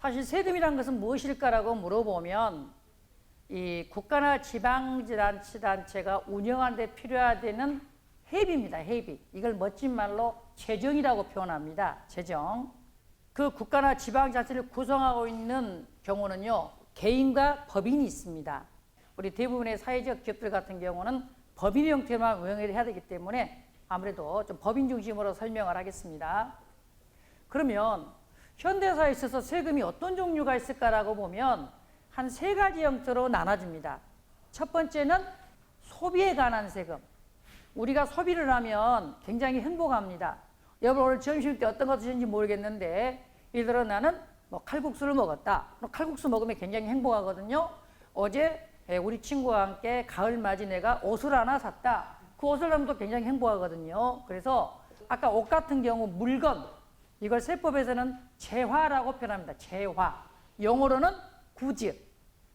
사실 세금이란 것은 무엇일까라고 물어보면 이 국가나 지방자치단체가 운영하는 데 필요하다는 회비입니다. 회비. 이걸 멋진 말로 재정이라고 표현합니다. 재정. 그 국가나 지방자치를 구성하고 있는 경우는요, 개인과 법인이 있습니다. 우리 대부분의 사회적 기업들 같은 경우는 법인 형태만 운영을 해야 되기 때문에 아무래도 좀 법인 중심으로 설명을 하겠습니다. 그러면 현대사에 있어서 세금이 어떤 종류가 있을까라고 보면 한 3가지 형태로 나눠집니다. 첫 번째는 소비에 관한 세금. 우리가 소비를 하면 굉장히 행복합니다. 여러분 오늘 점심 때 어떤 거 드셨는지 모르겠는데 예를 들어 나는 칼국수를 먹었다. 칼국수 먹으면 굉장히 행복하거든요. 어제 우리 친구와 함께 가을맞이 내가 옷을 하나 샀다. 그 옷을 하면 또 굉장히 행복하거든요. 그래서 아까 옷 같은 경우 물건, 이걸 세법에서는 재화라고 표현합니다. 재화. 영어로는 굿즈.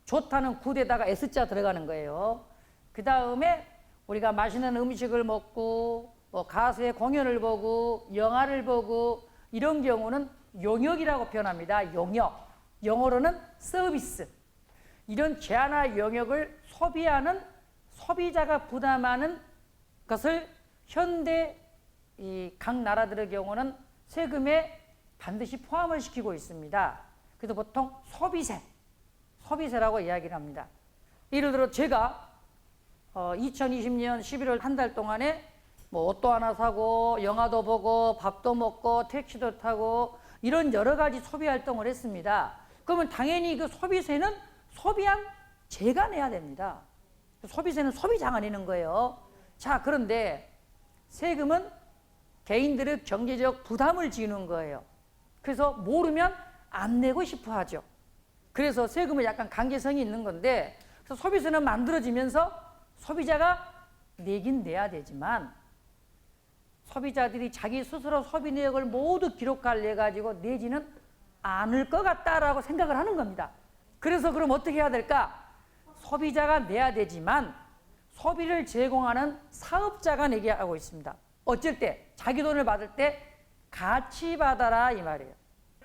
좋다는 굿에다가 S자 들어가는 거예요. 그 다음에 우리가 맛있는 음식을 먹고 가수의 공연을 보고 영화를 보고 이런 경우는 용역이라고 표현합니다. 용역. 영어로는 서비스. 이런 재화나 용역을 소비하는 소비자가 부담하는 것을 현대 각 나라들의 경우는 세금에 반드시 포함을 시키고 있습니다. 그래서 보통 소비세라고 이야기를 합니다. 예를 들어 제가 2020년 11월 한 달 동안에 옷도 하나 사고 영화도 보고 밥도 먹고 택시도 타고 이런 여러 가지 소비 활동을 했습니다. 그러면 당연히 그 소비세는 소비한 제가 내야 됩니다. 소비세는 소비자가 내는 거예요. 자, 그런데 세금은 개인들의 경제적 부담을 지는 거예요. 그래서 모르면 안 내고 싶어 하죠. 그래서 세금은 약간 강제성이 있는 건데, 그래서 소비세는 만들어지면서 소비자가 내긴 내야 되지만 소비자들이 자기 스스로 소비 내역을 모두 기록을 해가지고 내지는 않을 것 같다라고 생각을 하는 겁니다. 그래서 그럼 어떻게 해야 될까? 소비자가 내야 되지만 소비를 제공하는 사업자가 내게 하고 있습니다. 어쩔 때 자기 돈을 받을 때 같이 받아라 이 말이에요.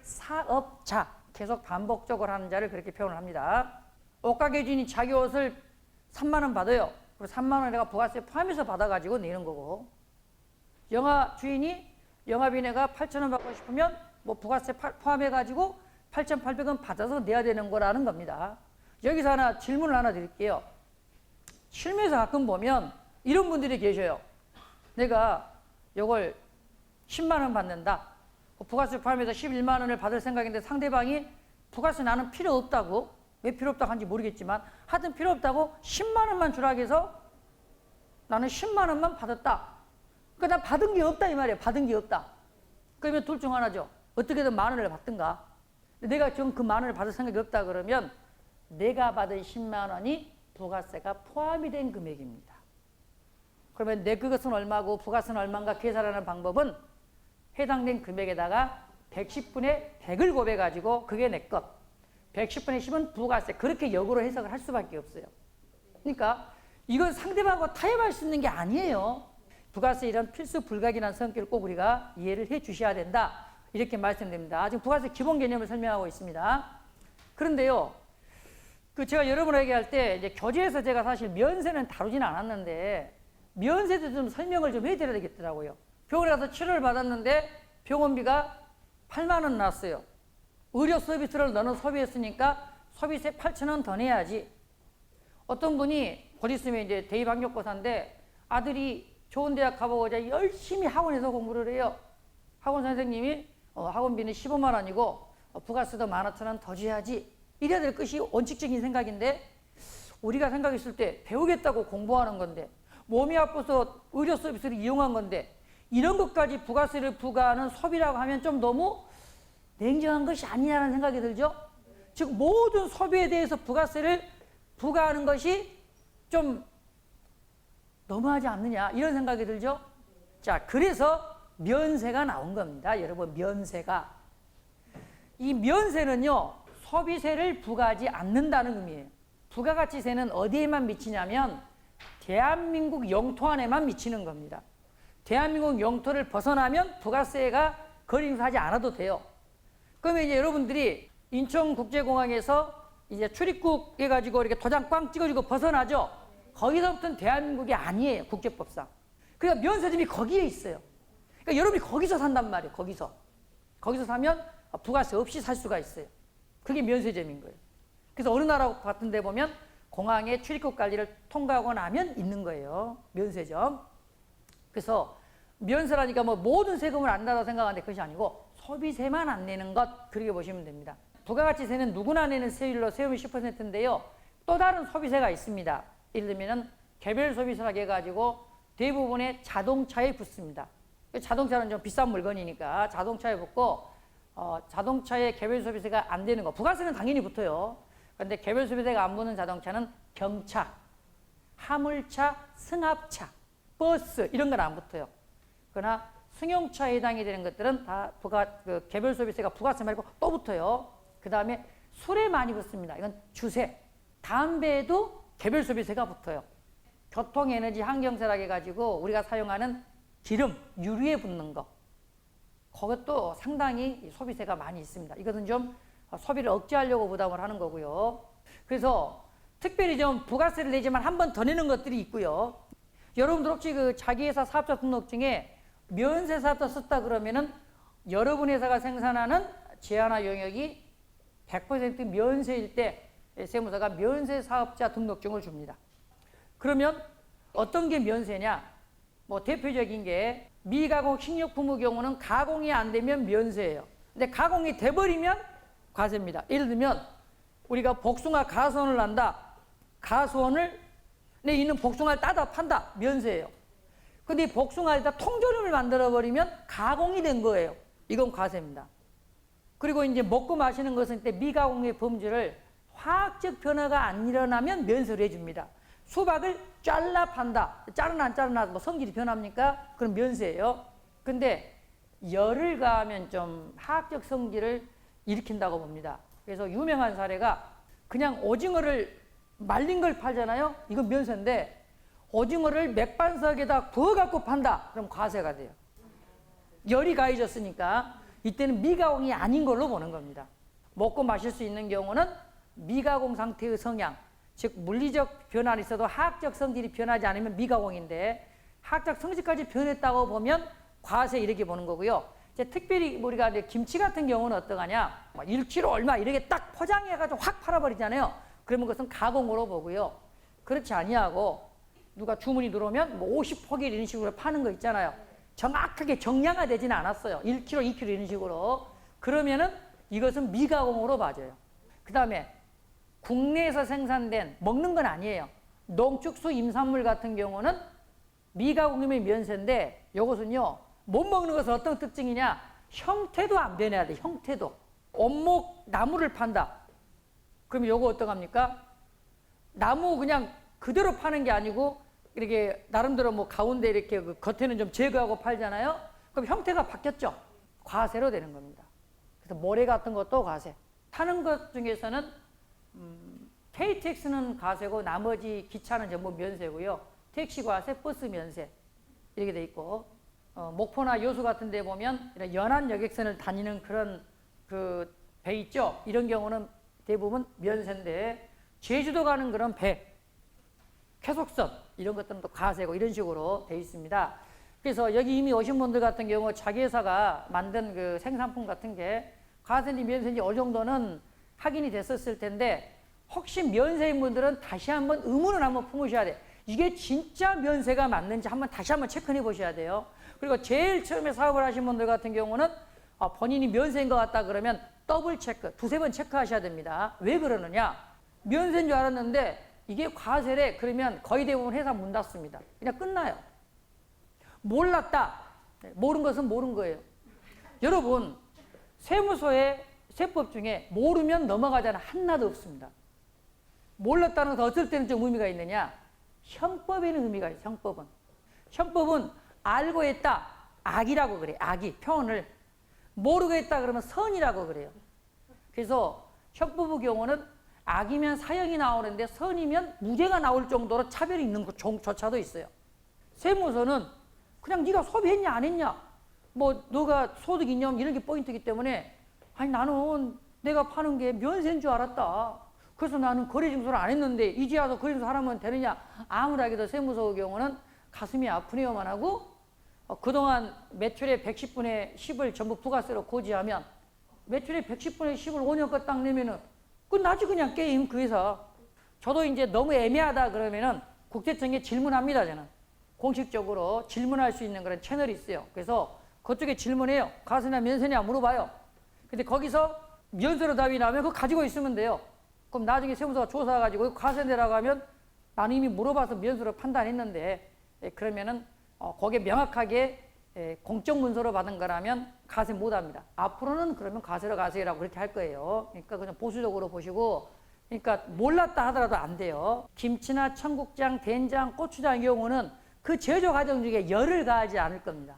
사업자, 계속 반복적으로 하는 자를 그렇게 표현을 합니다. 옷가게 주인이 자기 옷을 3만 원 받아요. 그리고 3만 원 내가 부가세 포함해서 받아가지고 내는 거고, 영화 주인이 영화비 내가 8천 원 받고 싶으면 부가세 포함해가지고 8,800원 받아서 내야 되는 거라는 겁니다. 여기서 질문을 하나 드릴게요. 실무에서 가끔 보면 이런 분들이 계셔요. 내가 이걸 10만 원 받는다. 부가세 포함해서 11만 원을 받을 생각인데 상대방이 부가세 나는 필요 없다고, 왜 필요 없다고 하는지 모르겠지만 하여튼 필요 없다고 10만 원만 주라고 해서 나는 10만 원만 받았다. 그러니까 난 받은 게 없다 이 말이에요. 받은 게 없다. 그러면 둘 중 하나죠. 어떻게든 만 원을 받든가. 내가 지금 그 만 원을 받을 생각이 없다 그러면 내가 받은 10만 원이 부가세가 포함이 된 금액입니다. 그러면 내 그것은 얼마고 부가세는 얼마인가 계산하는 방법은 해당된 금액에다가 110분의 100을 곱해가지고 그게 내 것. 110분의 10은 부가세. 그렇게 역으로 해석을 할 수밖에 없어요. 그러니까 이건 상대방하고 타협할 수 있는 게 아니에요. 부가세 이런 필수 불가결한 성격을 꼭 우리가 이해를 해 주셔야 된다. 이렇게 말씀드립니다. 지금 부가세 기본 개념을 설명하고 있습니다. 그런데요, 제가 여러분에게 할 때 이제 교재에서 제가 사실 면세는 다루지는 않았는데 면세도 좀 설명을 좀 해드려야 되겠더라고요. 병원에 가서 치료를 받았는데 병원비가 8만 원 났어요. 의료 서비스를 너는 소비했으니까 소비세 8,000원 더 내야지. 어떤 분이 곧 있으면 이제 대입학력고사인데 아들이 좋은 대학 가보고자 열심히 학원에서 공부를 해요. 학원 선생님이 학원비는 15만 원이고 부가세도 15,000원 더 줘야지. 이래야 될 것이 원칙적인 생각인데 우리가 생각했을 때 배우겠다고 공부하는 건데 몸이 아파서 의료 서비스를 이용한 건데 이런 것까지 부가세를 부과하는 소비라고 하면 좀 너무 냉정한 것이 아니냐는 생각이 들죠. 즉 모든 소비에 대해서 부가세를 부과하는 것이 좀 너무하지 않느냐 이런 생각이 들죠. 자, 그래서 면세가 나온 겁니다. 여러분, 면세가. 이 면세는요, 소비세를 부과하지 않는다는 의미예요. 부가가치세는 어디에만 미치냐면 대한민국 영토 안에만 미치는 겁니다. 대한민국 영토를 벗어나면 부가세가 거리 행사하지 않아도 돼요. 그러면 이제 여러분들이 인천국제공항에서 이제 출입국 해가지고 이렇게 도장 꽝 찍어주고 벗어나죠. 거기서부터는 대한민국이 아니에요, 국제법상. 그러니까 면세점이 거기에 있어요. 그러니까 여러분이 거기서 산단 말이에요. 거기서 사면 부가세 없이 살 수가 있어요. 그게 면세점인 거예요. 그래서 어느 나라 같은 데 보면 공항에 출입국 관리를 통과하고 나면 있는 거예요, 면세점. 그래서 면세라니까 뭐 모든 세금을 안 내다 생각하는데 그것이 아니고 소비세만 안 내는 것, 그렇게 보시면 됩니다. 부가가치세는 누구나 내는 세율로 세금이 10%인데요. 또 다른 소비세가 있습니다. 예를 들면 개별 소비세라고 해가지고 대부분의 자동차에 붙습니다. 자동차는 좀 비싼 물건이니까 자동차에 붙고 자동차에 개별 소비세가 안 되는 거. 부가세는 당연히 붙어요. 그런데 개별 소비세가 안 붙는 자동차는 경차, 화물차, 승합차, 버스 이런 건 안 붙어요. 그러나 승용차에 해당이 되는 것들은 다 개별 소비세가 부가세 말고 또 붙어요. 그 다음에 술에 많이 붙습니다. 이건 주세. 담배에도 개별 소비세가 붙어요. 교통, 에너지, 환경세라고 해가지고 우리가 사용하는 기름, 유류에 붙는 거. 그것도 상당히 소비세가 많이 있습니다. 이것은 좀 소비를 억제하려고 부담을 하는 거고요. 그래서 특별히 좀 부가세를 내지만 한 번 더 내는 것들이 있고요. 여러분들 혹시 그 자기 회사 사업자 등록증에 면세 사업자 썼다 그러면은 여러분 회사가 생산하는 제한화 용역이 100% 면세일 때 세무서가 면세 사업자 등록증을 줍니다. 그러면 어떤 게 면세냐? 뭐 대표적인 게 미가공 식료품의 경우는 가공이 안 되면 면세예요. 근데 가공이 돼버리면 과세입니다. 예를 들면 우리가 복숭아 가수원을 한다. 가수원을 내 있는 복숭아를 따다 판다. 면세예요. 근데 이 복숭아에다 통조림을 만들어버리면 가공이 된 거예요. 이건 과세입니다. 그리고 이제 먹고 마시는 것은 때 미가공의 범주를 화학적 변화가 안 일어나면 면세를 해줍니다. 수박을 잘라 판다. 자르나 안 자르나 뭐 성질이 변합니까? 그럼 면세예요. 근데 열을 가하면 좀 화학적 성질을 일으킨다고 봅니다. 그래서 유명한 사례가 그냥 오징어를 말린 걸 팔잖아요. 이건 면세인데 오징어를 맥반석에다 부어갖고 판다. 그럼 과세가 돼요. 열이 가해졌으니까 이때는 미가공이 아닌 걸로 보는 겁니다. 먹고 마실 수 있는 경우는 미가공 상태의 성향, 즉 물리적 변화는 있어도 화학적 성질이 변하지 않으면 미가공인데 화학적 성질까지 변했다고 보면 과세 이렇게 보는 거고요. 이제 특별히 우리가 이제 김치 같은 경우는 어떠하냐? 1kg 얼마 이렇게 딱 포장해가지고 확 팔아버리잖아요. 그러면 그것은 가공으로 보고요. 그렇지 아니하고 누가 주문이 들어오면 뭐 50포기 이런 식으로 파는 거 있잖아요. 정확하게 정량화 되지는 않았어요. 1kg, 2kg 이런 식으로. 그러면은 이것은 미가공으로 봐줘요. 그 다음에 국내에서 생산된 먹는 건 아니에요. 농축수 임산물 같은 경우는 미가공이면 면세인데 이것은요. 못 먹는 것은 어떤 특징이냐? 형태도 안 변해야 돼. 형태도. 원목 나무를 판다. 그럼 요거 어떡합니까? 나무 그냥 그대로 파는 게 아니고 이렇게 나름대로 뭐 가운데 이렇게 그 겉에는 좀 제거하고 팔잖아요. 그럼 형태가 바뀌었죠. 과세로 되는 겁니다. 그래서 모래 같은 것도 과세. 타는 것 중에서는 KTX는 과세고 나머지 기차는 전부 면세고요. 택시 과세, 버스 면세 이렇게 돼 있고 목포나 여수 같은 데 보면 이런 연안 여객선을 다니는 그런 그 배 있죠. 이런 경우는 대부분 면세인데 제주도 가는 그런 배 쾌속선 이런 것들은 또 과세고 이런 식으로 돼 있습니다. 그래서 여기 이미 오신 분들 같은 경우 자기 회사가 만든 그 생산품 같은 게 과세인지 면세인지 어느 정도는 확인이 됐었을 텐데 혹시 면세인 분들은 다시 한번 의문을 한번 품으셔야 돼요. 이게 진짜 면세가 맞는지 한번 다시 한번 체크해 보셔야 돼요. 그리고 제일 처음에 사업을 하신 분들 같은 경우는 본인이 면세인 것 같다 그러면 더블 체크, 두세 번 체크하셔야 됩니다. 왜 그러느냐? 면세인 줄 알았는데 이게 과세래 그러면 거의 대부분 회사 문 닫습니다. 그냥 끝나요. 몰랐다. 모른 것은 모른 거예요. 여러분 세무서의 세법 중에 모르면 넘어가자는 하나도 없습니다. 몰랐다는 것은 어떨 때는 좀 의미가 있느냐? 형법에는 의미가 있어요. 형법은 알고 했다. 악이라고 그래. 악이 표현을 모르고 했다 그러면 선이라고 그래요. 그래서 형법의 경우는 악이면 사형이 나오는데 선이면 무죄가 나올 정도로 차별이 있는 것조차도 있어요. 세무서는 그냥 네가 소비했냐 안 했냐 뭐 너가 소득 있냐 이런 게 포인트이기 때문에 아니 나는 내가 파는 게 면세인 줄 알았다. 그래서 나는 거래증서를 안 했는데 이제 와서 거래증서 하라면 되느냐. 아무라기도 세무서 경우는 가슴이 아프네요만 하고 그동안 매출의 110분의 10을 전부 부가세로 고지하면 매출의 110분의 10을 5년껏 딱 내면은 끝나지 그냥 게임 그 회사. 저도 이제 너무 애매하다 그러면은 국세청에 질문합니다. 저는 공식적으로 질문할 수 있는 그런 채널이 있어요. 그래서 그쪽에 질문해요. 가세냐 면세냐 물어봐요. 근데 거기서 면세로 답이 나오면 그거 가지고 있으면 돼요. 그럼 나중에 세무서가 조사해가지고 가세내라고 하면 나는 이미 물어봐서 면세로 판단했는데 그러면은 거기에 명확하게 공적 문서로 받은 거라면 가세 못합니다. 앞으로는 그러면 가세로 가세라고 그렇게 할 거예요. 그러니까 그냥 보수적으로 보시고, 그러니까 몰랐다 하더라도 안 돼요. 김치나 청국장, 된장, 고추장의 경우는 그 제조 과정 중에 열을 가하지 않을 겁니다.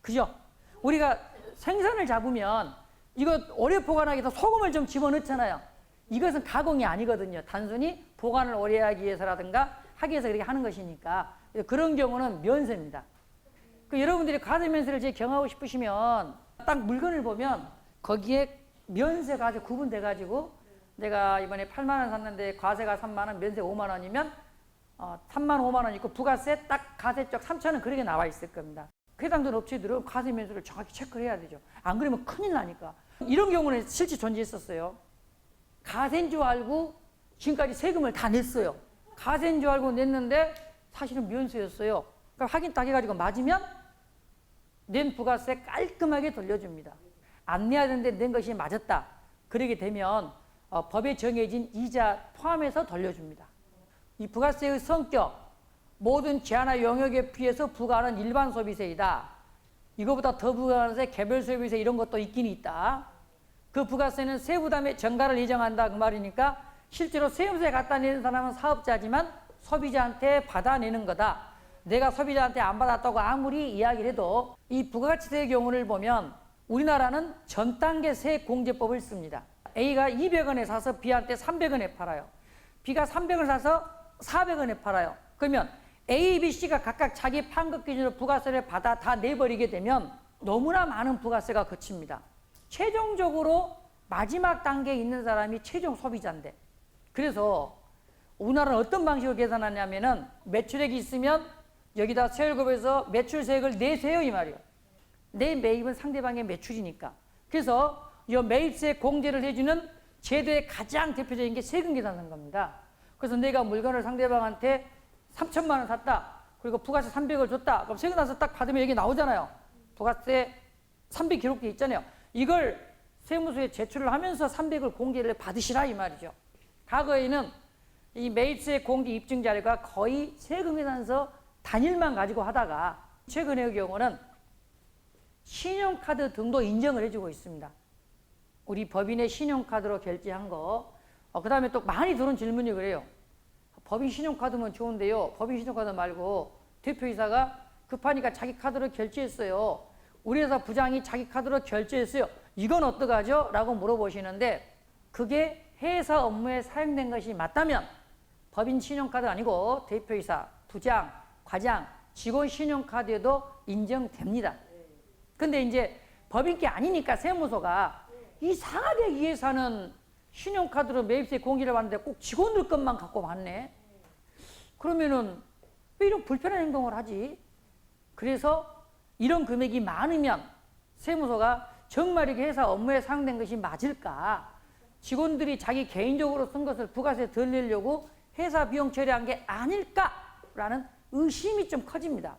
그죠? 우리가 생선을 잡으면 이거 오래 보관하기 위해서 소금을 좀 집어넣잖아요. 이것은 가공이 아니거든요. 단순히 보관을 오래 하기 위해서라든가 하기 위해서 그렇게 하는 것이니까 그런 경우는 면세입니다. 여러분들이 가세 면세를 제 경하고 싶으시면 딱 물건을 보면 거기에 면세가 아주 구분돼 가지고 내가 이번에 8만 원 샀는데 과세가 3만 원, 면세 5만 원이면 3만 5만 원 있고 부가세 딱 가세적 3천 원 그렇게 나와 있을 겁니다. 해당되는 업체들은 가세 면세를 정확히 체크를 해야 되죠. 안 그러면 큰일 나니까. 이런 경우는 실제 존재했었어요. 가세인 줄 알고 지금까지 세금을 다 냈어요. 가세인 줄 알고 냈는데 사실은 면세였어요. 그러니까 확인 딱 해가지고 맞으면 낸 부가세 깔끔하게 돌려줍니다. 안 내야 되는데 낸 것이 맞았다. 그러게 되면 법에 정해진 이자 포함해서 돌려줍니다. 이 부가세의 성격, 모든 제한화 영역에 비해서 부과하는 일반 소비세이다. 이거보다 더 부과하는 세 개별 소비세 이런 것도 있긴 있다. 그 부가세는 세부담의 전가를 예정한다 그 말이니까 실제로 세무서에 갖다 내는 사람은 사업자지만 소비자한테 받아내는 거다. 내가 소비자한테 안 받았다고 아무리 이야기를 해도 이 부가가치세의 경우를 보면 우리나라는 전 단계 세액공제법을 씁니다. A가 200원에 사서 B한테 300원에 팔아요. B가 300원을 사서 400원에 팔아요. 그러면 A, B, C가 각각 자기 판급 기준으로 부가세를 받아 다 내버리게 되면 너무나 많은 부가세가 거칩니다. 최종적으로 마지막 단계에 있는 사람이 최종 소비자인데, 그래서 우리나라는 어떤 방식으로 계산하냐면은 매출액이 있으면 여기다 세율급에서 매출세액을 내세요 이 말이에요. 내 매입은 상대방의 매출이니까. 그래서 이 매입세 공제를 해주는 제도의 가장 대표적인 게 세금 계산하는 겁니다. 그래서 내가 물건을 상대방한테 3천만 원 샀다. 그리고 부가세 300을 줬다. 그럼 세금 나서 딱 받으면 여기 나오잖아요. 부가세 300 기록돼 있잖아요. 이걸 세무서에 제출을 하면서 300을 공제를 받으시라 이 말이죠. 과거에는 이 매입세 공제 입증 자료가 거의 세금 계산서 단일만 가지고 하다가 최근의 경우는 신용카드 등도 인정을 해주고 있습니다. 우리 법인의 신용카드로 결제한 거. 그 다음에 또 많이 들은 질문이 그래요. 법인 신용카드면 좋은데요. 법인 신용카드 말고 대표이사가 급하니까 자기 카드로 결제했어요. 우리 회사 부장이 자기 카드로 결제했어요. 이건 어떡하죠? 라고 물어보시는데 그게 회사 업무에 사용된 것이 맞다면 법인 신용카드 아니고 대표이사, 부장, 과장, 직원 신용카드에도 인정됩니다. 근데 이제 법인 게 아니니까 세무서가 이상하게 이 회사는 신용카드로 매입세 공제를 받는데 꼭 직원들 것만 갖고 받네. 그러면은 왜 이런 불편한 행동을 하지? 그래서 이런 금액이 많으면 세무서가 정말 이게 회사 업무에 사용된 것이 맞을까? 직원들이 자기 개인적으로 쓴 것을 부가세 덜 내려고 회사 비용 처리한 게 아닐까라는 의심이 좀 커집니다.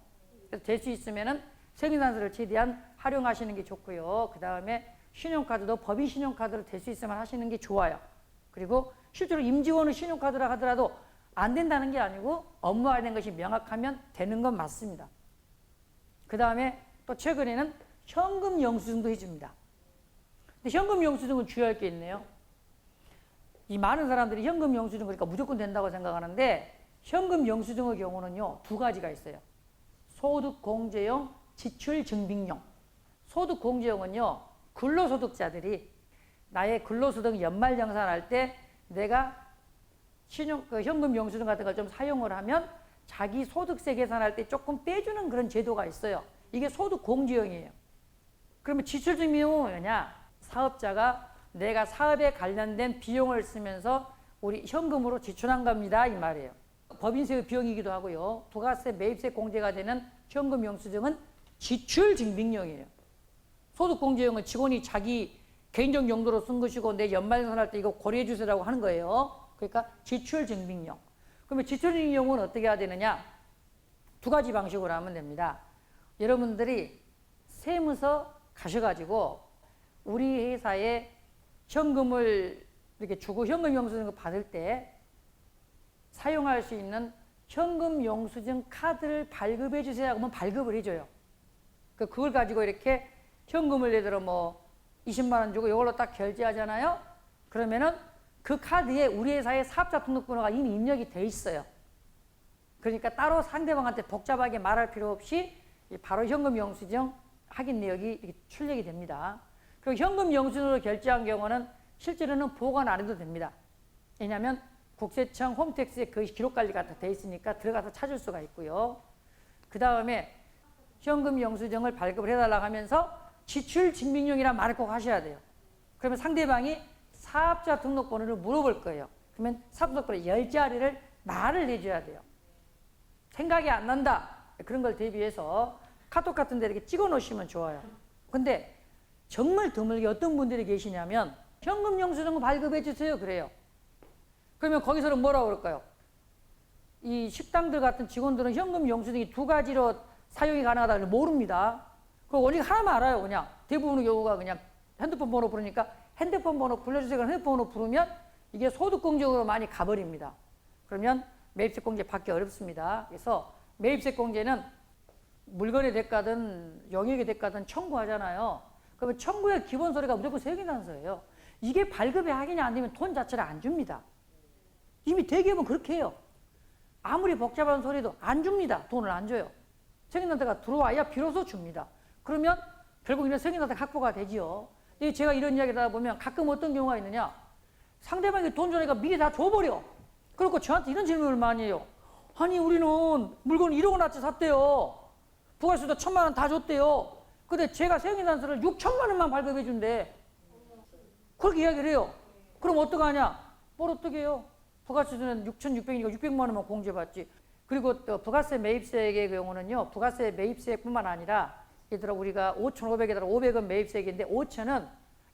그래서 될 수 있으면은 세금산서를 최대한 활용하시는 게 좋고요. 그 다음에 신용카드도 법인 신용카드로 될 수 있으면 하시는 게 좋아요. 그리고 실제로 임직원은 신용카드라 하더라도 안 된다는 게 아니고 업무화된 것이 명확하면 되는 건 맞습니다. 그 다음에 또 최근에는 현금 영수증도 해줍니다. 근데 현금 영수증은 주의할 게 있네요. 이 많은 사람들이 현금 영수증 그러니까 무조건 된다고 생각하는데 현금 영수증의 경우는요, 두 가지가 있어요. 소득공제용, 지출증빙용. 소득공제용은요, 근로소득자들이 나의 근로소득 연말정산할 때 내가 현금 영수증 같은 걸 좀 사용을 하면 자기 소득세 계산할 때 조금 빼주는 그런 제도가 있어요. 이게 소득공제용이에요. 그러면 지출증빙용은 뭐냐? 사업자가 내가 사업에 관련된 비용을 쓰면서 우리 현금으로 지출한 겁니다. 이 말이에요. 법인세의 비용이기도 하고요. 부가세 매입세 공제가 되는 현금 영수증은 지출 증빙용이에요. 소득공제용은 직원이 자기 개인적 용도로 쓴 것이고 내 연말정산할 때 이거 고려해 주세요라고 하는 거예요. 그러니까 지출 증빙용. 그러면 지출 증빙용은 어떻게 해야 되느냐? 두 가지 방식으로 하면 됩니다. 여러분들이 세무서 가셔가지고 우리 회사에 현금을 이렇게 주고 현금 영수증을 받을 때 사용할 수 있는 현금 영수증 카드를 발급해 주세요 하면 발급을 해줘요. 그걸 가지고 이렇게 현금을 예를 들어 뭐 20만 원 주고 이걸로 딱 결제하잖아요. 그러면은 그 카드에 우리 회사의 사업자 등록번호가 이미 입력이 돼 있어요. 그러니까 따로 상대방한테 복잡하게 말할 필요 없이 바로 현금 영수증 확인 내역이 이렇게 출력이 됩니다. 그리고 현금 영수증으로 결제한 경우는 실제로는 보관 안 해도 됩니다. 왜냐하면 국세청 홈택스에 그 기록 관리가 다 돼 있으니까 들어가서 찾을 수가 있고요. 그 다음에 현금 영수증을 발급을 해달라고 하면서 지출 증빙용이란 말을 꼭 하셔야 돼요. 그러면 상대방이 사업자 등록번호를 물어볼 거예요. 그러면 사업자 등록번호 10자리를 말을 해줘야 돼요. 생각이 안 난다. 그런 걸 대비해서 카톡 같은 데 이렇게 찍어 놓으시면 좋아요. 근데 정말 드물게 어떤 분들이 계시냐면 현금 영수증을 발급해 주세요 그래요. 그러면 거기서는 뭐라고 그럴까요? 이 식당들 같은 직원들은 현금 영수증이 두 가지로 사용이 가능하다고 모릅니다. 그 원리 하나만 알아요. 그냥 대부분의 경우가 그냥 핸드폰 번호 부르니까 핸드폰 번호 불러주세요. 핸드폰 번호 부르면 이게 소득공제로 많이 가버립니다. 그러면 매입세 공제 받기 어렵습니다. 그래서 매입세 공제는 물건의 대가든 영역의 대가든 청구하잖아요. 그러면 청구의 기본 서류가 무조건 세금단서예요. 이게 발급이 확인이 안 되면 돈 자체를 안 줍니다. 이미 대기업은 그렇게 해요. 아무리 복잡한 소리도 안 줍니다. 돈을 안 줘요. 세금단서가 들어와야 비로소 줍니다. 그러면 결국 이런 세금단서 확보가 되지요. 제가 이런 이야기를 하다 보면 가끔 어떤 경우가 있느냐. 상대방이 돈 주니까 미리 다 줘버려. 그리고 저한테 이런 질문을 많이 해요. 아니 우리는 물건을 1억 원어치 샀대요. 부가세도 1,000만 원 다 줬대요. 근데 제가 세금단서를 6천만 원만 발급해 준대. 그렇게 이야기를 해요. 그럼 어떡하냐? 뭘 어떻게 해요? 부가세는 6,600이니까 600만 원만 공제받지. 그리고 또 부가세 매입세액의 경우는요. 부가세 매입세액뿐만 아니라 예를 들어 우리가 5,500에다가 500원 매입세액인데 5,000은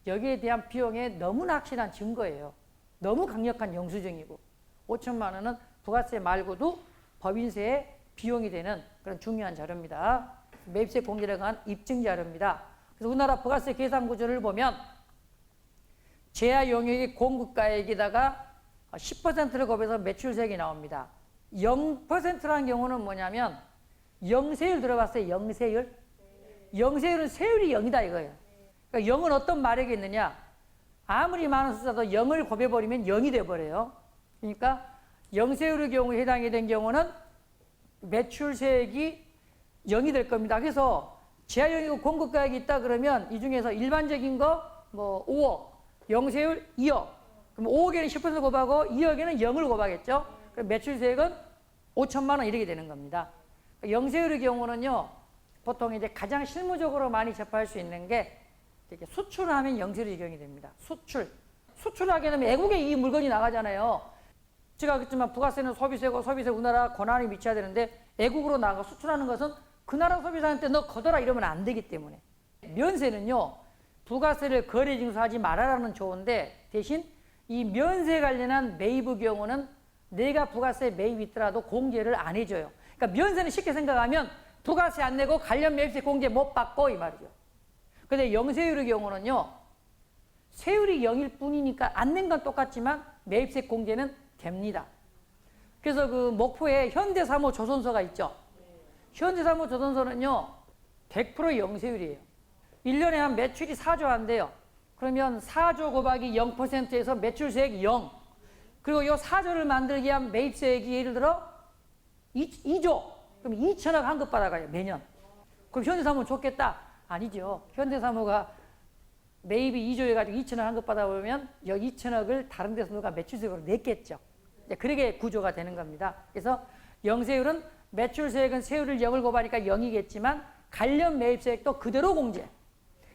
여기에 대한 비용에 너무나 확실한 증거예요. 너무 강력한 영수증이고 5천만 원은 부가세 말고도 법인세의 비용이 되는 그런 중요한 자료입니다. 매입세 공제에 관한 입증 자료입니다. 그래서 우리나라 부가세 계산 구조를 보면 제하 용역이 공급가액에다가 10%를 곱해서 매출세액이 나옵니다. 0%라는 경우는 뭐냐면 영세율 들어봤어요? 영세율? 영세율은 세율이 0이다 이거예요. 그러니까 0은 어떤 말이겠느냐? 아무리 많은 숫자도 0을 곱해버리면 0이 돼버려요. 그러니까 영세율의 경우에 해당이 된 경우는 매출세액이 0이 될 겁니다. 그래서 제한용이고 공급가액이 있다 그러면 이 중에서 일반적인 거 뭐 5억, 영세율 2억. 그럼 5억에는 10% 곱하고 2억에는 0을 곱하겠죠. 그럼 매출세액은 5천만 원 이렇게 되는 겁니다. 영세율의 경우는요. 보통 이제 가장 실무적으로 많이 접할 수 있는 게 이렇게 수출하면 영세율이 적용이 됩니다. 수출하게 되면 외국에 이 물건이 나가잖아요. 제가 그랬지만 부가세는 소비세고 소비세 우리나라 권한이 미쳐야 되는데 외국으로 나가 수출하는 것은 그 나라 소비자한테 너 거둬라 이러면 안 되기 때문에. 면세는요. 부가세를 거래 징수하지 말아라는 조언데 대신 이 면세 관련한 매입의 경우는 내가 부가세 매입이 있더라도 공제를 안 해줘요. 그러니까 면세는 쉽게 생각하면 부가세 안 내고 관련 매입세 공제 못 받고 이 말이죠. 근데 영세율의 경우는요. 세율이 0일 뿐이니까 안 낸 건 똑같지만 매입세 공제는 됩니다. 그래서 그 목포에 현대사모 조선소가 있죠. 현대사모 조선소는요. 100% 영세율이에요. 1년에 한 매출이 4조 한대요. 그러면 4조 곱하기 0%에서 매출세액 0. 그리고 이 4조를 만들기 위한 매입세액이 예를 들어 2조. 그럼 2천억 환급 받아가요. 매년. 그럼 현대사모는 좋겠다? 아니죠. 현대사모가 매입이 2조 해가지고 2천억 환급 받아보면 이 2천억을 다른 데서 누가 매출세액으로 냈겠죠. 그렇게 구조가 되는 겁니다. 그래서 영세율은 매출세액은 세율을 0을 곱하니까 0이겠지만 관련 매입세액도 그대로 공제.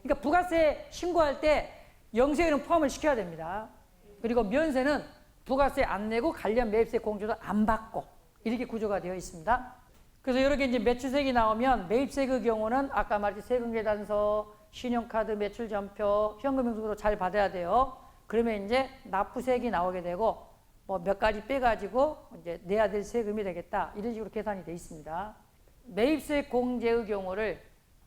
그러니까 부가세 신고할 때 영세에는 포함을 시켜야 됩니다. 그리고 면세는 부가세 안 내고 관련 매입세 공제도 안 받고 이렇게 구조가 되어 있습니다. 그래서 이렇게 이제 매출세액이 나오면 매입세 그 경우는 아까 말했듯이 세금계산서, 신용카드 매출전표, 현금영수증으로 잘 받아야 돼요. 그러면 이제 납부세액이 나오게 되고 뭐 몇 가지 빼가지고 이제 내야 될 세금이 되겠다 이런 식으로 계산이 되어 있습니다. 매입세 공제의 경우를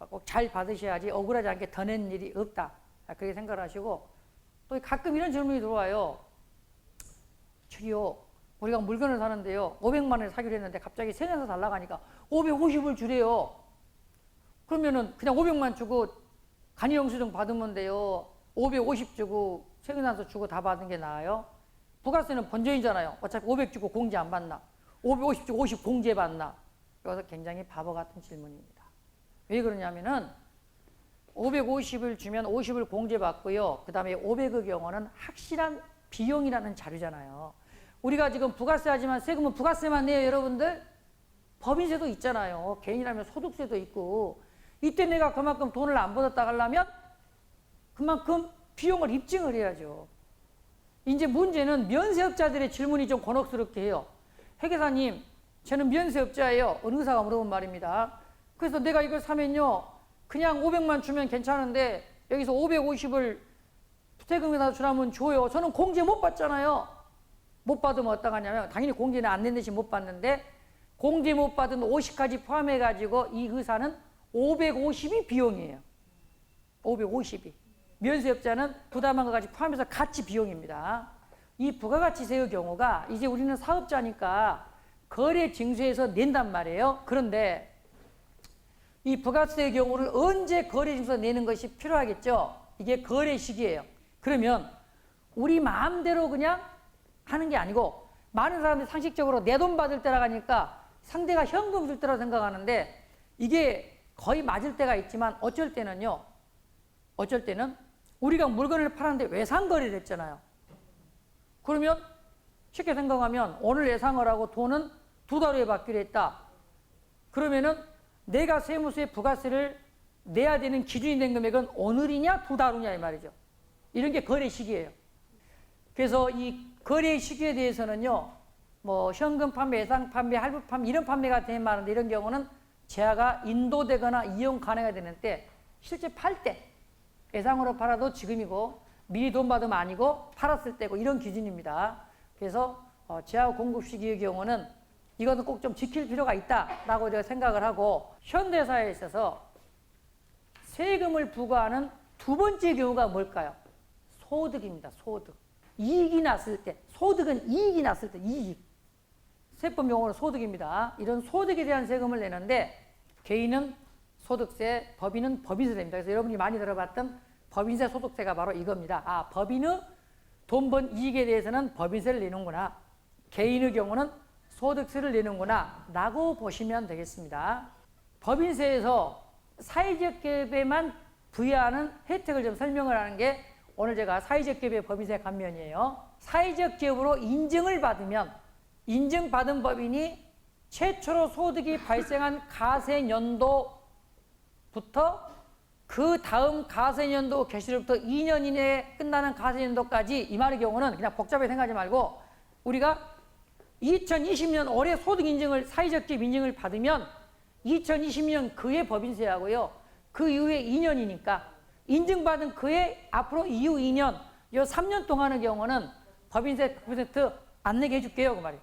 꼭 잘 받으셔야지 억울하지 않게 더 낸 일이 없다. 그렇게 생각을 하시고 또 가끔 이런 질문이 들어와요. 저기요, 우리가 물건을 사는데요. 500만 원에 사기로 했는데 갑자기 세내서 달라고 하니까 550을 주래요. 그러면은 그냥 500만 주고 간이영수증 받으면 돼요. 550 주고 세금난서 주고 다 받은 게 나아요? 부가세는 번전이잖아요. 어차피 500 주고 공제 안 받나? 550 주고 50 공제 받나? 그래서 굉장히 바보 같은 질문입니다. 왜 그러냐면은 550을 주면 50을 공제받고요. 그 다음에 500의 경우는 확실한 비용이라는 자료잖아요. 우리가 지금 부가세 하지만 세금은 부가세만 내요, 여러분들? 법인세도 있잖아요. 개인이라면 소득세도 있고. 이때 내가 그만큼 돈을 안 받았다 하려면 그만큼 비용을 입증을 해야죠. 이제 문제는 면세업자들의 질문이 좀 곤혹스럽게 해요. 회계사님, 저는 면세업자예요. 어느 의사가 물어본 말입니다. 그래서 내가 이걸 사면요, 그냥 500만 주면 괜찮은데 여기서 550을 세금에다 주라면 줘요. 저는 공제 못 받잖아요. 못 받으면 어떡하냐면 당연히 공제는 안 낸 듯이 못 받는데 공제 못 받은 50까지 포함해가지고 이 의사는 550이 비용이에요. 550이. 면세업자는 부담한 것까지 포함해서 같이 비용입니다. 이 부가가치세의 경우가 이제 우리는 사업자니까 거래 징수에서 낸단 말이에요. 그런데 이 부가세의 경우를 언제 거래 징수에서 내는 것이 필요하겠죠? 이게 거래 시기예요. 그러면 우리 마음대로 그냥 하는 게 아니고 많은 사람들이 상식적으로 내 돈 받을 때라 하니까 상대가 현금 줄 때라고 생각하는데 이게 거의 맞을 때가 있지만 어쩔 때는요. 어쩔 때는 우리가 물건을 팔았는데 외상거래를 했잖아요. 그러면 쉽게 생각하면 오늘 예상을 하고 돈은 2달 후에 받기로 했다. 그러면은 내가 세무서에 부가세를 내야 되는 기준이 된 금액은 오늘이냐 2달 후냐 이 말이죠. 이런 게 거래 시기예요. 그래서 이 거래 시기에 대해서는요. 뭐 현금 판매, 예상 판매, 할부 판매 이런 판매가 되는 많은데 이런 경우는 재화가 인도되거나 이용 가능해야 되는데 실제 팔 때 예상으로 팔아도 지금이고 미리 돈 받으면 아니고 팔았을 때고 이런 기준입니다. 그래서 재화 공급 시기의 경우는 이것은 꼭 좀 지킬 필요가 있다라고 제가 생각을 하고 현대사에 있어서 세금을 부과하는 두 번째 경우가 뭘까요? 소득입니다. 소득. 이익이 났을 때, 소득은 이익이 났을 때, 이익. 세법 용어는 소득입니다. 이런 소득에 대한 세금을 내는데 개인은 소득세, 법인은 법인세 됩니다. 그래서 여러분이 많이 들어봤던 법인세 소득세가 바로 이겁니다. 아, 법인의 돈 번 이익에 대해서는 법인세를 내는구나. 개인의 경우는 소득세를 내는구나 라고 보시면 되겠습니다. 법인세에서 사회적 기업에만 부여하는 혜택을 좀 설명을 하는 게 오늘 제가 사회적 기업의 법인세 감면이에요. 사회적 기업으로 인증을 받으면 인증받은 법인이 최초로 소득이 발생한 가세년도부터 그 다음 가세년도 개시로부터 2년 이내에 끝나는 가세년도까지 이 말의 경우는 그냥 복잡하게 생각하지 말고 우리가 2020년 올해 소득 인증을 사회적 기업 인증을 받으면 2020년 그해 법인세하고요. 그 이후에 2년이니까 인증받은 그해 앞으로 이후 2년 요 3년 동안의 경우는 법인세 100% 안 내게 해줄게요. 그 말이에요.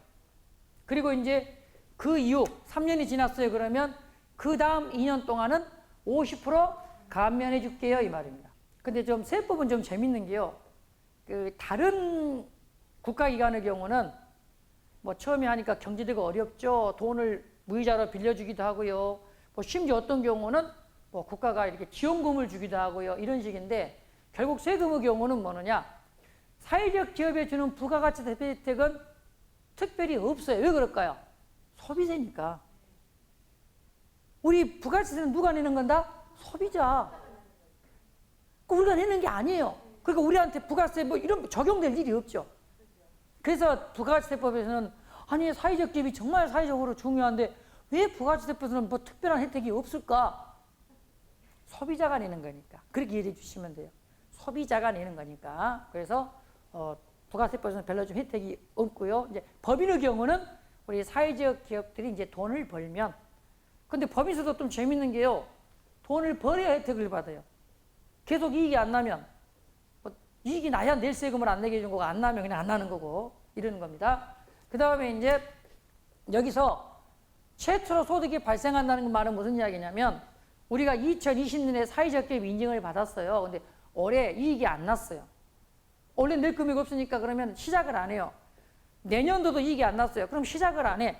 그리고 이제 그 이후 3년이 지났어요. 그러면 그 다음 2년 동안은 50% 감면해 줄게요. 이 말입니다. 근데 좀 세법은 좀 재밌는 게요. 그 다른 국가기관의 경우는 뭐 처음에 하니까 경제되고 어렵죠. 돈을 무이자로 빌려주기도 하고요. 뭐 심지어 어떤 경우는 뭐 국가가 이렇게 지원금을 주기도 하고요. 이런 식인데 결국 세금의 경우는 뭐느냐. 사회적 기업에 주는 부가가치 대표 혜택은 특별히 없어요. 왜 그럴까요? 소비세니까. 우리 부가가치세는 누가 내는 건다? 소비자. 우리가 내는 게 아니에요. 그러니까 우리한테 부가세 뭐 이런 적용될 일이 없죠. 그래서 부가가치세법에서는 아니 사회적 기업이 정말 사회적으로 중요한데 왜 부가가치세법에서는 뭐 특별한 혜택이 없을까? 소비자가 내는 거니까. 그렇게 이해해 주시면 돼요. 소비자가 내는 거니까. 그래서 부가세법에서는 별로 좀 혜택이 없고요. 이제 법인의 경우는 우리 사회적 기업들이 이제 돈을 벌면, 근데 법인세도 좀 재밌는 게요. 돈을 벌어야 혜택을 받아요. 계속 이익이 안 나면, 이익이 나야 낼 세금을 안 내게 해준 거고, 안 나면 그냥 안 나는 거고, 이러는 겁니다. 그 다음에 이제 여기서 최초로 소득이 발생한다는 말은 무슨 이야기냐면, 우리가 2020년에 사회적 기업 인증을 받았어요. 근데 올해 이익이 안 났어요. 원래 낼 금액이 없으니까 그러면 시작을 안 해요. 내년도도 이익이 안 났어요. 그럼 시작을 안 해.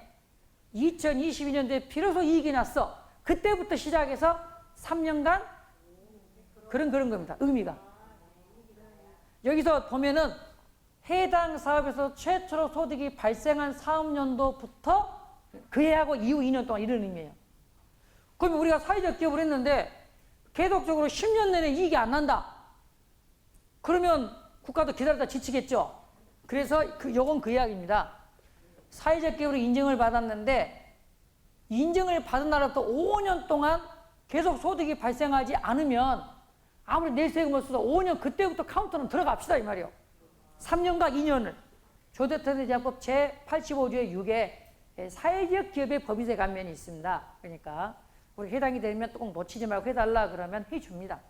2022년도에 비로소 이익이 났어. 그때부터 시작해서 3년간 그런 겁니다. 의미가. 여기서 보면은 해당 사업에서 최초로 소득이 발생한 사업연도부터 그 해하고 이후 2년 동안 이런 의미예요. 그러면 우리가 사회적 기업을 했는데 계속적으로 10년 내내 이익이 안 난다. 그러면 국가도 기다리다 지치겠죠. 그래서 요건 그 이야기입니다. 사회적 기업으로 인증을 받았는데 인증을 받은 날부터 5년 동안 계속 소득이 발생하지 않으면 아무리 낼 세금을 써도 5년 그때부터 카운터는 들어갑시다 이 말이에요. 3년과 2년을 조대통령제한법 제85조의 6에 사회적 기업의 법인세 감면이 있습니다. 그러니까 우리 해당이 되면 꼭 놓치지 말고 해달라 그러면 해줍니다.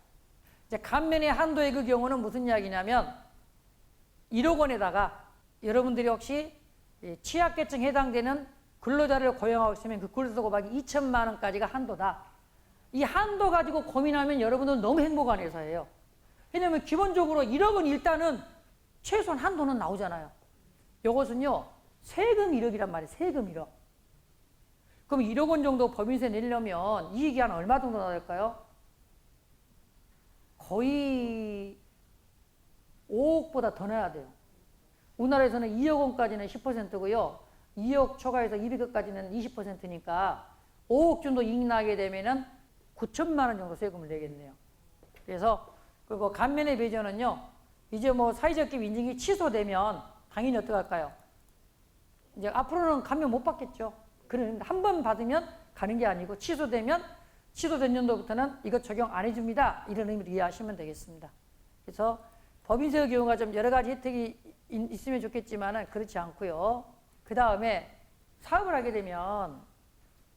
이제 감면의 한도의 그 경우는 무슨 이야기냐면 1억 원에다가 여러분들이 혹시 취약계층 해당되는 근로자를 고용하고 있으면 그 근로소득이 2천만 원까지가 한도다. 이 한도 가지고 고민하면 여러분들은 너무 행복한 회사예요. 왜냐하면 기본적으로 1억 원 일단은 최소한 한도는 나오잖아요. 이것은요 세금 1억이란 말이에요. 세금 1억. 그럼 1억 원 정도 법인세 내려면 이익이 한 얼마 정도 나올까요? 거의 5억보다 더 내야 돼요. 우리나라에서는 2억 원까지는 10%고요. 2억 초과해서 200억까지는 20%니까 5억 정도 이익 나게 되면은 9천만 원 정도 세금을 내겠네요. 그래서 그리고 감면의 배제는요. 이제 뭐 사회적 기업 인증이 취소되면 당연히 어떡할까요? 이제 앞으로는 감면 못 받겠죠. 그런데 한 번 받으면 가는 게 아니고 취소되면 취소된 연도부터는 이것 적용 안 해줍니다. 이런 의미로 이해하시면 되겠습니다. 그래서 법인세의 경우가 좀 여러 가지 혜택이 있으면 좋겠지만 그렇지 않고요. 그 다음에 사업을 하게 되면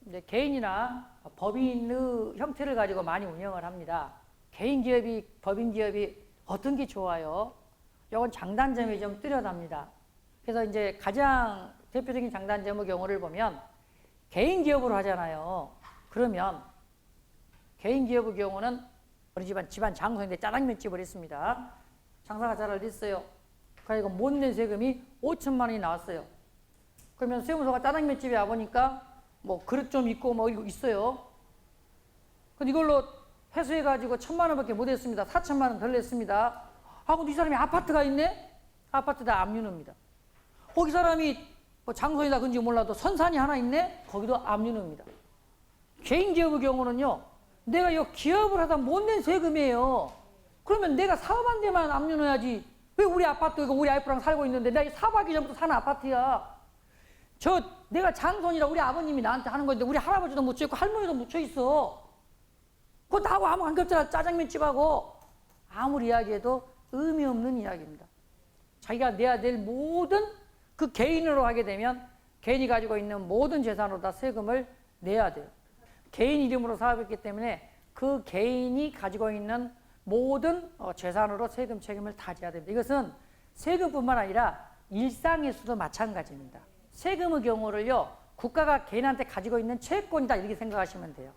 이제 개인이나 법인의 형태를 가지고 많이 운영을 합니다. 개인 기업이 법인 기업이 어떤 게 좋아요? 이건 장단점이 좀 뚜렷합니다. 그래서 이제 가장 대표적인 장단점의 경우를 보면 개인 기업으로 하잖아요. 그러면 개인 기업의 경우는 우리 집안 장소인데 짜장면집을 했습니다. 장사가 잘 안 됐어요. 그러니까 못 낸 세금이 5천만 원이 나왔어요. 그러면 세무서가 짜장면집에 와보니까 뭐 그릇 좀 있고 뭐 이거 있어요. 근데 이걸로 회수해가지고 1,000만 원밖에 못 했습니다. 4천만 원 덜 냈습니다. 하고 이 사람이 아파트가 있네? 아파트 다 압류입니다. 거기 사람이 뭐 장소이다 근지 몰라도 선산이 하나 있네? 거기도 압류입니다. 개인 기업의 경우는요. 내가 이 기업을 하다 못 낸 세금이에요. 그러면 내가 사업한 데만 압류 넣어야지. 왜 우리 아파트 이거 우리 와이프랑 살고 있는데 내가 사업하기 전부터 사는 아파트야. 내가 장손이라 우리 아버님이 나한테 하는 건데 우리 할아버지도 묻혀있고 할머니도 묻혀있어. 그거 나하고 아무 관계없잖아. 짜장면집하고. 아무리 이야기해도 의미 없는 이야기입니다. 자기가 내야 될 모든 그 개인으로 하게 되면 개인이 가지고 있는 모든 재산으로 다 세금을 내야 돼요. 개인 이름으로 사업했기 때문에 그 개인이 가지고 있는 모든 재산으로 세금 책임을 다 져야 됩니다. 이것은 세금뿐만 아니라 일상에서도 마찬가지입니다. 세금의 경우를요. 국가가 개인한테 가지고 있는 채권이다 이렇게 생각하시면 돼요.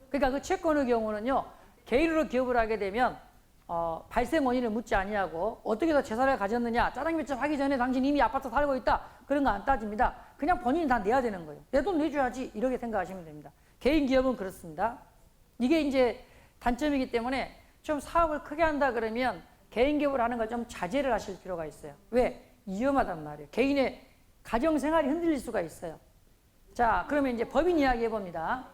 그러니까 그 채권의 경우는요. 개인으로 기업을 하게 되면 발생 원인을 묻지 아니하고 어떻게 더 재산을 가졌느냐. 짜장면집 하기 전에 당신 이미 아파트 살고 있다. 그런 거 안 따집니다. 그냥 본인이 다 내야 되는 거예요. 내 돈 내줘야지 이렇게 생각하시면 됩니다. 개인 기업은 그렇습니다. 이게 이제 단점이기 때문에 좀 사업을 크게 한다 그러면 개인 기업을 하는 걸 좀 자제를 하실 필요가 있어요. 왜? 위험하단 말이에요. 개인의 가정생활이 흔들릴 수가 있어요. 자, 그러면 이제 법인 이야기 해봅니다.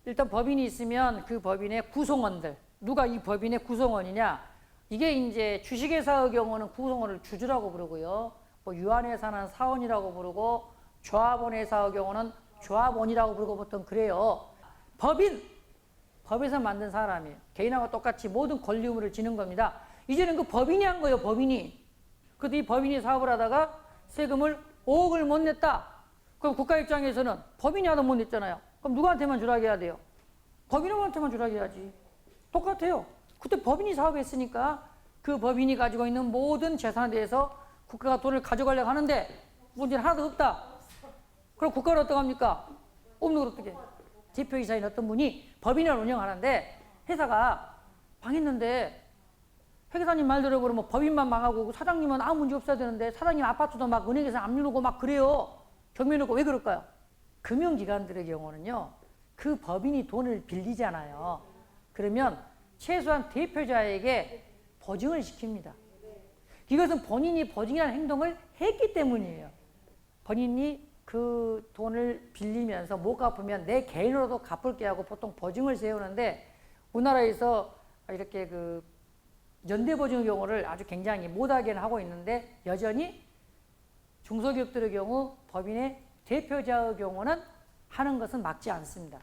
일단 법인이 있으면 그 법인의 구성원들, 누가 이 법인의 구성원이냐? 이게 이제 주식회사의 경우는 구성원을 주주라고 부르고요. 뭐 유한회사는 사원이라고 부르고 조합원회사의 경우는 조합원이라고 부르고 보통 그래요. 법에서 만든 사람이에요. 개인하고 똑같이 모든 권리 의무를 지는 겁니다. 이제는 그 법인이 한 거예요, 법인이. 그래도 이 법인이 사업을 하다가 세금을 5억을 못 냈다. 그럼 국가 입장에서는 법인이 하도 못 냈잖아요. 그럼 누구한테만 주라게 해야 돼요? 법인한테만 주라게 해야지. 똑같아요. 그때 법인이 사업했으니까 그 법인이 가지고 있는 모든 재산에 대해서 국가가 돈을 가져가려고 하는데 문제는 하나도 없다. 그럼 국가는 어떡합니까? 없는 걸 어떻게? 대표이사인 어떤 분이 법인을 운영하는데 회사가 망했는데 회계사님 말대로 그러면 법인만 망하고 사장님은 아무 문제 없어야 되는데 사장님 아파트도 막 은행에서 압류고 막 그래요. 경매놓고 왜 그럴까요? 금융기관들의 경우는요. 그 법인이 돈을 빌리잖아요. 그러면 최소한 대표자에게 보증을 시킵니다. 이것은 본인이 보증이라는 행동을 했기 때문이에요. 본인이 그 돈을 빌리면서 못 갚으면 내 개인으로도 갚을게 하고 보통 보증을 세우는데 우리나라에서 이렇게 그 연대보증의 경우를 아주 굉장히 못하게는 하고 있는데 여전히 중소기업들의 경우 법인의 대표자의 경우는 하는 것은 막지 않습니다.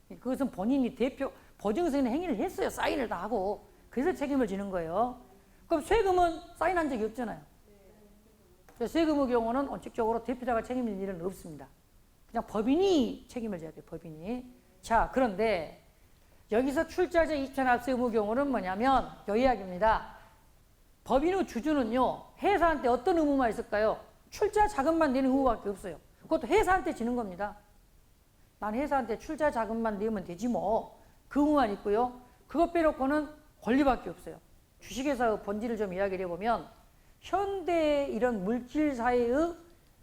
그것은 본인이 대표 보증서에는 행위를 했어요. 사인을 다 하고. 그래서 책임을 지는 거예요. 그럼 세금은 사인한 적이 없잖아요. 세금의 경우는 원칙적으로 대표자가 책임질 일은 없습니다. 그냥 법인이 책임을 져야 돼요. 법인이. 자, 그런데 여기서 출자재 입찰납세의무 경우는 뭐냐면 요 이야기입니다. 법인의 주주는요. 회사한테 어떤 의무만 있을까요? 출자 자금만 내는 의무밖에 없어요. 그것도 회사한테 지는 겁니다. 난 회사한테 출자 자금만 내면 되지 뭐. 그 의무만 있고요. 그것 빼놓고는 권리밖에 없어요. 주식회사의 본질을 좀 이야기를 해보면 현대 이런 물질사회의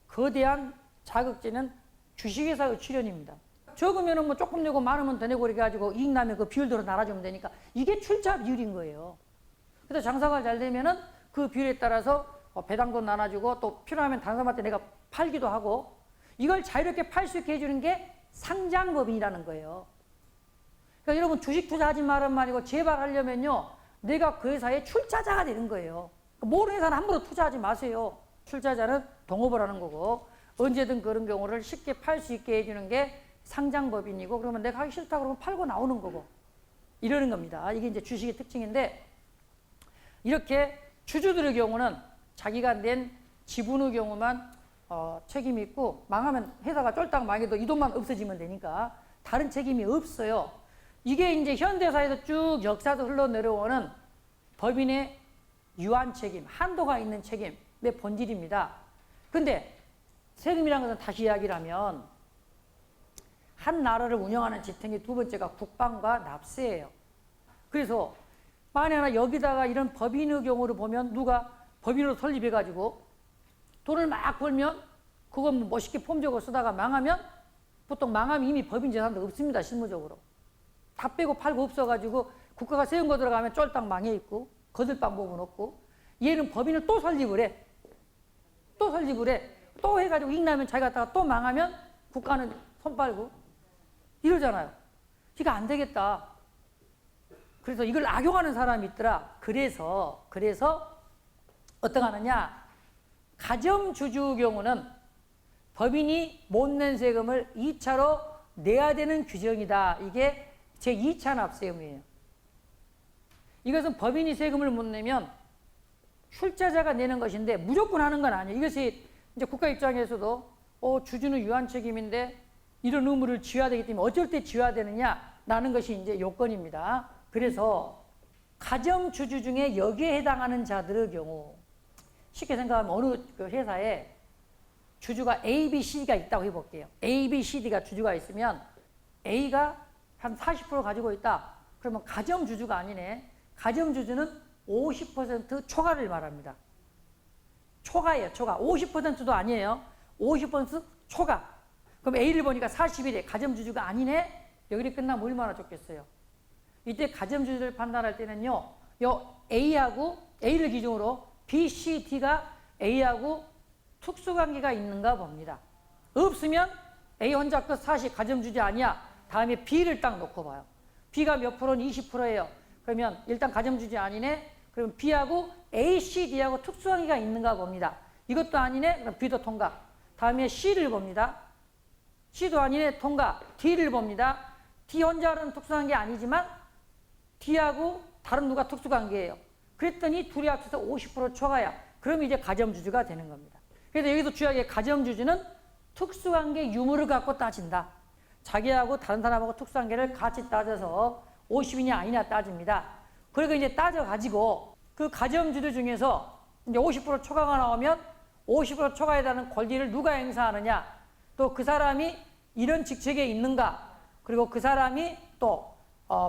거대한 자극제는 주식회사의 출현입니다. 적으면 뭐 조금 내고 많으면 더 내고 이렇게 가지고 이익 나면 그 비율대로 나눠주면 되니까 이게 출자 비율인 거예요. 그래서 장사가 잘 되면은 그 비율에 따라서 배당도 나눠주고 또 필요하면 다른 사람한테 내가 팔기도 하고 이걸 자유롭게 팔 수 있게 해주는 게 상장법인이라는 거예요. 그러니까 여러분 주식 투자하지 말란 말이고 제발 하려면요. 내가 그 회사의 출자자가 되는 거예요. 모르는 회사는 함부로 투자하지 마세요. 출자자는 동업을 하는 거고 언제든 그런 경우를 쉽게 팔 수 있게 해주는 게 상장법인이고 그러면 내가 하기 싫다 그러면 팔고 나오는 거고 이러는 겁니다. 이게 이제 주식의 특징인데 이렇게 주주들의 경우는 자기가 낸 지분의 경우만 책임이 있고 망하면 회사가 쫄딱 망해도 이 돈만 없어지면 되니까 다른 책임이 없어요. 이게 이제 현대사에서 쭉 역사도 흘러내려오는 법인의 유한 책임, 한도가 있는 책임의 본질입니다. 근데 세금이라는 것은 다시 이야기를 하면 한 나라를 운영하는 지탱이 두 번째가 국방과 납세예요. 그래서 만약에 여기다가 이런 법인의 경우를 보면 누가 법인으로 설립해가지고 돈을 막 벌면 그건 뭐 멋있게 폼적으로 쓰다가 망하면 보통 망하면 이미 법인 재산도 없습니다. 실무적으로. 다 빼고 팔고 없어가지고 국가가 세운 거 들어가면 쫄딱 망해있고 거둘 방법은 없고 얘는 법인을 또 설립을 해. 또 설립을 해. 또 해가지고 이익 나면 자기 갖다가 또 망하면 국가는 손 빨고 이러잖아요. 이거 안 되겠다. 그래서 이걸 악용하는 사람이 있더라. 그래서 어떻게 하느냐. 가점주주 경우는 법인이 못 낸 세금을 2차로 내야 되는 규정이다. 이게 제2차 납세 의무예요. 이것은 법인이 세금을 못 내면 출자자가 내는 것인데 무조건 하는 건 아니에요. 이것이 이제 국가 입장에서도 주주는 유한 책임인데 이런 의무를 지어야 되기 때문에 어쩔 때 지어야 되느냐라는 것이 이제 요건입니다. 그래서 가점주주 중에 여기에 해당하는 자들의 경우 쉽게 생각하면 어느 그 회사에 주주가 A, B, C가 있다고 해볼게요. A, B, C, D가 주주가 있으면 A가 한 40% 가지고 있다. 그러면 가점주주가 아니네. 가점주주는 50% 초과를 말합니다. 초과예요. 초과. 50%도 아니에요. 50% 초과. 그럼 A를 보니까 41에 가점주주가 아니네. 여기를 끝나면 얼마나 좋겠어요. 이때 가점주주를 판단할 때는요. 요 A하고 A를 기준으로 B, C, D가 A하고 특수관계가 있는가 봅니다. 없으면 A 혼자 그 40 가점주주 아니야. 다음에 B를 딱 놓고 봐요. B가 몇 프로는 20%예요. 그러면 일단 가점주주 아니네. 그러면 B하고 A, C, D하고 특수관계가 있는가 봅니다. 이것도 아니네. 그럼 B도 통과. 다음에 C를 봅니다. C도 아니네. 통과. D를 봅니다. D 혼자는 특수관계 아니지만 D하고 다른 누가 특수관계예요. 그랬더니 둘이 합쳐서 50% 초과야. 그럼 이제 가점주주가 되는 겁니다. 그래서 여기서 주요하게 가점주주는 특수관계 유무를 갖고 따진다. 자기하고 다른 사람하고 특수관계를 같이 따져서 50이냐 아니냐 따집니다. 그리고 이제 따져가지고 그 가점주주 중에서 이제 50% 초과가 나오면 50% 초과에 대한 권리를 누가 행사하느냐, 또 그 사람이 이런 직책에 있는가, 그리고 그 사람이 또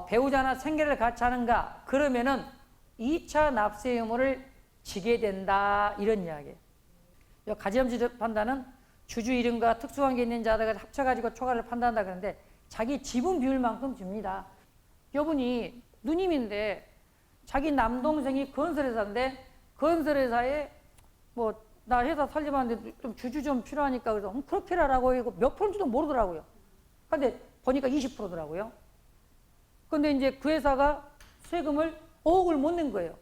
배우자나 생계를 같이 하는가, 그러면은 2차 납세 의무를 지게 된다, 이런 이야기예요. 가점주주 판단은 주주 이름과 특수관계 있는 자들을 합쳐가지고 초과를 판단한다 그러는데 자기 지분 비율만큼 줍니다. 여분이 누님인데 자기 남동생이 건설회사인데 건설회사에 뭐 나 회사 설립하는데 좀 주주 좀 필요하니까 그래서 그렇게 하라고 하고 몇 프로인지도 모르더라고요. 근데 보니까 20%더라고요. 근데 이제 그 회사가 세금을 5억을 못 낸 거예요.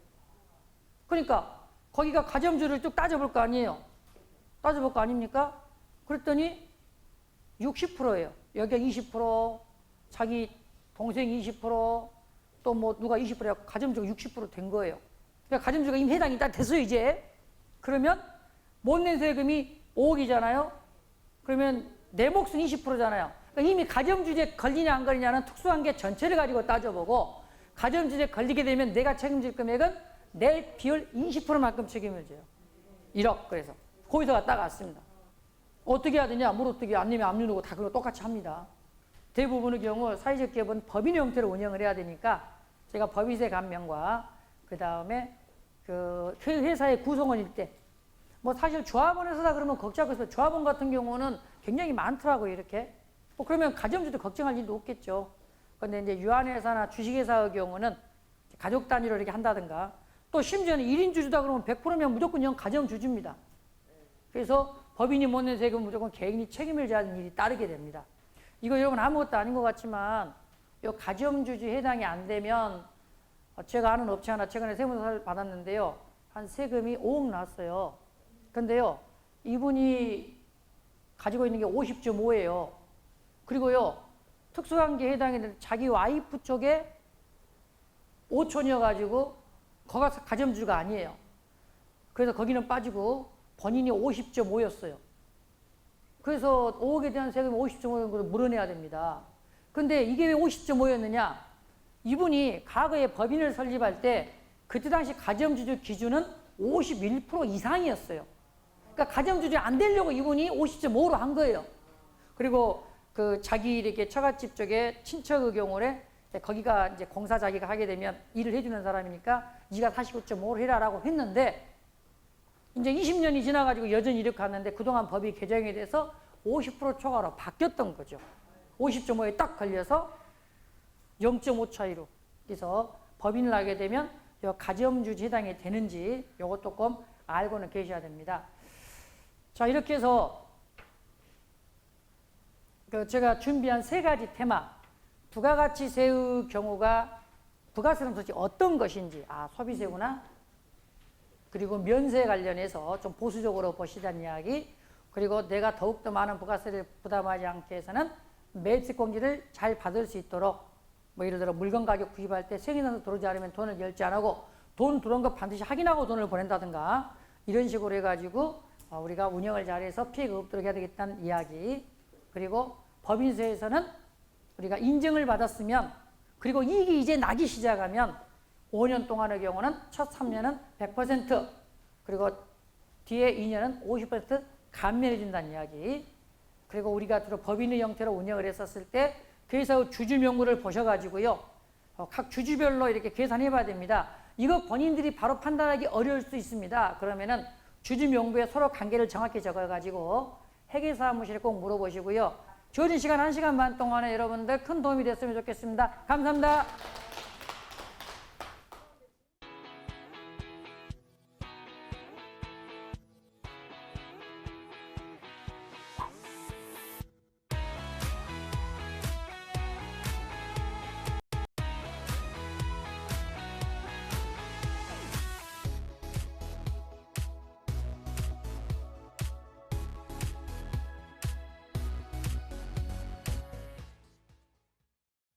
그러니까 거기가 가점주를 쭉 따져볼 거 아니에요. 따져볼 거 아닙니까? 그랬더니 60%예요. 여기가 20%, 자기 동생이 20%, 또 뭐 누가 20%야 가점주가 60% 된 거예요. 그러니까 가점주가 이미 해당이 딱 됐어요, 이제. 그러면 못 낸 세금이 5억이잖아요. 그러면 내 몫은 20%잖아요. 그러니까 이미 가점주주에 걸리냐 안 걸리냐는 특수관계 전체를 가지고 따져보고 가점주주에 걸리게 되면 내가 책임질 금액은 내 비율 20%만큼 책임을 져요. 1억. 그래서 거기서 갔다가 왔습니다. 어떻게 해야 되냐? 뭘 어떻게 안 내면 압류 누고 다 그거 똑같이 합니다. 대부분의 경우 사회적 기업은 법인 형태로 운영을 해야 되니까 제가 법인세 감면과 그 다음에 그 회사의 구성원일 때 뭐 사실 조합원에서 다 그러면 걱정하고 있어요. 조합원 같은 경우는 굉장히 많더라고요, 이렇게. 뭐 그러면 가점주도 걱정할 일도 없겠죠. 근데 이제 유한회사나 주식회사의 경우는 가족 단위로 이렇게 한다든가 또 심지어는 1인 주주다 그러면 100%면 무조건 영 가점주주입니다. 그래서 법인이 못 낸 세금은 무조건 개인이 책임을 져야 하는 일이 따르게 됩니다. 이거 여러분 아무것도 아닌 것 같지만 이 가점주주 해당이 안 되면 제가 아는 업체 하나 최근에 세무조사를 받았는데요. 한 세금이 5억 나왔어요. 근데요, 이분이 가지고 있는 게 50.5예요. 그리고요, 특수관계에 해당이 되는 자기 와이프 쪽에 5천이어가지고 거가 가점주가 아니에요. 그래서 거기는 빠지고 본인이 50.5였어요. 그래서 5억에 대한 세금이 50.5인 것을 물어내야 됩니다. 근데 이게 왜 50.5였느냐? 이분이 과거에 법인을 설립할 때 그때 당시 가점주주 기준은 51% 이상이었어요. 그러니까 가점주주 안 되려고 이분이 50.5로 한 거예요. 그리고 그 자기 이렇게 처갓집 쪽에 친척의 경우에 거기가 이제 공사 자기가 하게 되면 일을 해주는 사람이니까 네가 49.5로 해라라고 했는데 이제 20년이 지나가지고 여전히 이렇게 갔는데 그동안 법이 개정이 돼서 50% 초과로 바뀌었던 거죠. 50.5에 딱 걸려서 0.5 차이로. 그래서 법인을 하게 되면 가점주주 해당이 되는지 이것도 조금 알고는 계셔야 됩니다. 자, 이렇게 해서 제가 준비한 3가지 테마, 부가가치세의 경우가 부가세는 도대체 어떤 것인지, 소비세구나. 그리고 면세 관련해서 좀 보수적으로 보시자는 이야기, 그리고 내가 더욱더 많은 부가세를 부담하지 않게 해서는 매입공제를 잘 받을 수 있도록, 뭐 예를 들어 물건 가격 구입할 때 승인해서 들어오지 않으면 돈을 결제 안 하고 돈 들어온 거 반드시 확인하고 돈을 보낸다든가 이런 식으로 해가지고 우리가 운영을 잘해서 피해가 없도록 해야 되겠다는 이야기. 그리고 법인세에서는 우리가 인증을 받았으면 그리고 이익이 이제 나기 시작하면 5년 동안의 경우는 첫 3년은 100% 그리고 뒤에 2년은 50% 감면해 준다는 이야기. 그리고 우리가 주로 법인의 형태로 운영을 했었을 때 그 회사의 주주 명부를 보셔가지고요. 각 주주별로 이렇게 계산해 봐야 됩니다. 이거 본인들이 바로 판단하기 어려울 수 있습니다. 그러면은 주주 명부에 서로 관계를 정확히 적어가지고 회계사무실에 꼭 물어보시고요. 주어진 시간 1시간 반 동안에 여러분들 큰 도움이 됐으면 좋겠습니다. 감사합니다.